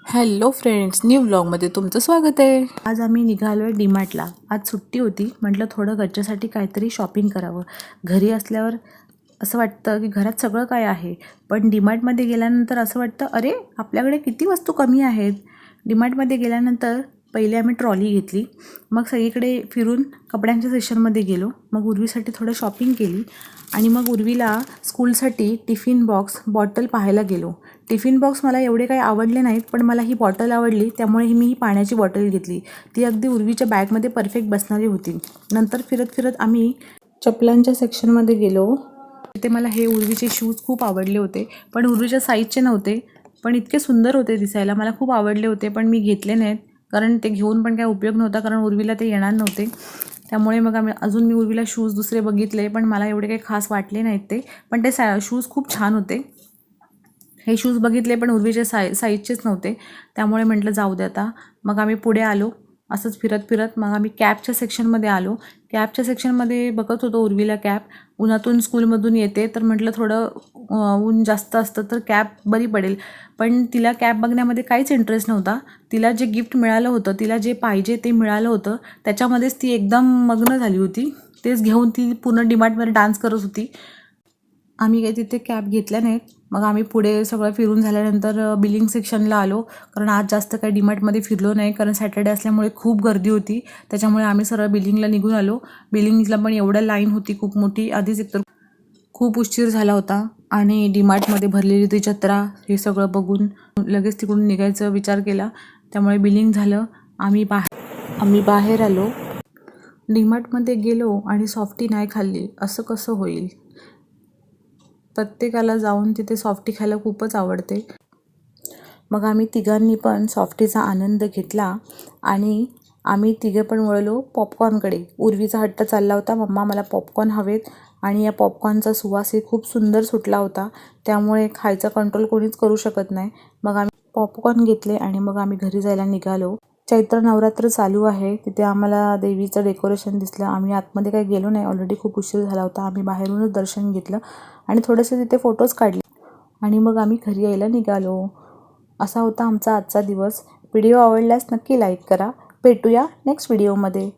Hello friends, new व्लॉगमध्ये तुमचं स्वागत आहे. आज आम्ही निघालो आहे डीमार्टला. आज सुट्टी होती. म्हटलं थोडं घरच्यासाठी काहीतरी शॉपिंग करावं. घरी असल्यावर असं वाटतं की घरात सगळं काय आहे, पण डीमार्टमध्ये गेल्यानंतर असं वाटतं अरे आपल्याकडे किती वस्तू कमी आहेत. डीमार्टमध्ये गेल्यानंतर पहिले आम्ही ट्रॉली घेतली, मग सगळीकडे फिरून कपड्यांच्या सेक्शनमध्ये गेलो, मग उर्वीसाठी थोडं शॉपिंग केली आणि मग उर्वीला स्कूलसाठी टिफिन बॉक्स बॉटल पाहायला गेलो. टिफिन बॉक्स मला एवढे काही आवडले नाहीत, पण मला ही बॉटल आवडली, त्यामुळे मी ही पाण्याची बॉटल घेतली. ती अगदी उर्वीच्या बॅगमध्ये परफेक्ट बसणारी होती. नंतर फिरत फिरत आम्ही चपलांच्या सेक्शनमध्ये गेलो. तिथे मला हे उर्वीचे शूज खूप आवडले होते, पण उर्वीच्या साईजचे नव्हते, पण इतके सुंदर होते दिसायला, मला खूप आवडले होते, पण मी घेतले नाहीत कारण ते घेऊन पण काय उपयोग नव्हता, कारण उर्वीला ते येणार नव्हते. त्यामुळे मग मी उर्वीला शूज दुसरे बघितले, पण मला एवढे काही खास वाटले नाहीत ते, पण ते शूज खूप छान होते. हे शूज बघितले पण उर्वीचे साईजचेच नव्हते, त्यामुळे म्हटलं जाऊ दे आता. मग आम्ही पुढे आलो. असंच फिरत फिरत मग आम्ही कॅपच्या सेक्शनमध्ये आलो. कॅपच्या सेक्शनमध्ये बघत होतो उर्वीला कॅप. उन्हातून स्कूलमधून येते तर म्हटलं थोडं ऊन जास्त असतं तर कॅप बरी पडेल, पण तिला कॅप बघण्यामध्ये काहीच इंटरेस्ट नव्हता. तिला जे गिफ्ट मिळालं होतं, तिला जे पाहिजे ते मिळालं होतं, त्याच्यामध्येच ती एकदम मग्न झाली होती. तेच घेऊन ती पूर्ण डीमार्टमध्ये डान्स करत होती. आम्ही काही तिथे कॅब घेतल्या नाहीत. मग आम्ही पुढे सगळं फिरून झाल्यानंतर बिलिंग सेक्शनला आलो, कारण आज जास्त काही डीमार्टमध्ये फिरलो नाही, कारण सॅटर्डे असल्यामुळे खूप गर्दी होती. त्याच्यामुळे आम्ही सरळ बिलिंगला निघून आलो. बिलिंगला पण एवढं लाईन होती खूप मोठी. आधीच एकतर खूप उशीर झाला होता आणि डीमार्टमध्ये भरलेली ती जत्रा हे सगळं बघून लगेच तिकडून निघायचा विचार केला. त्यामुळे बिलिंग झालं. आम्ही बाहेर आलो. डीमार्टमध्ये गेलो आणि सॉफ्टी नाही खाल्ली, असं कसं होईल. प्रत्येकाला जाऊन तिथे सॉफ्टी खायला खूपच आवडते. मग आम्ही तिघांनी पण सॉफ्टीचा आनंद घेतला आणि आम्ही तिघे पण वळलो पॉपकॉर्नकडे. उर्वीचा हट्ट चालला होता, मम्मा मला पॉपकॉर्न हवेत, आणि या पॉपकॉर्नचा सुवासही खूप सुंदर सुटला होता, त्यामुळे खायचा कंट्रोल कोणीच करू शकत नाही. मग आम्ही पॉपकॉर्न घेतले आणि मग आम्ही घरी जायला निघालो. चैत्र नवरात्र चालू आहे. तिथे आम्हाला देवीचं डेकोरेशन दिसलं. आम्ही आतमध्ये काही गेलो नाही, ऑलरेडी खूप उशीर झाला होता. आम्ही बाहेरूनच दर्शन घेतलं आणि थोडेसे तिथे फोटोज काढले आणि मग आम्ही घरी यायला निघालो. असा होता आमचा आजचा दिवस. व्हिडिओ आवडल्यास नक्की लाईक करा. भेटूया नेक्स्ट व्हिडिओमध्ये.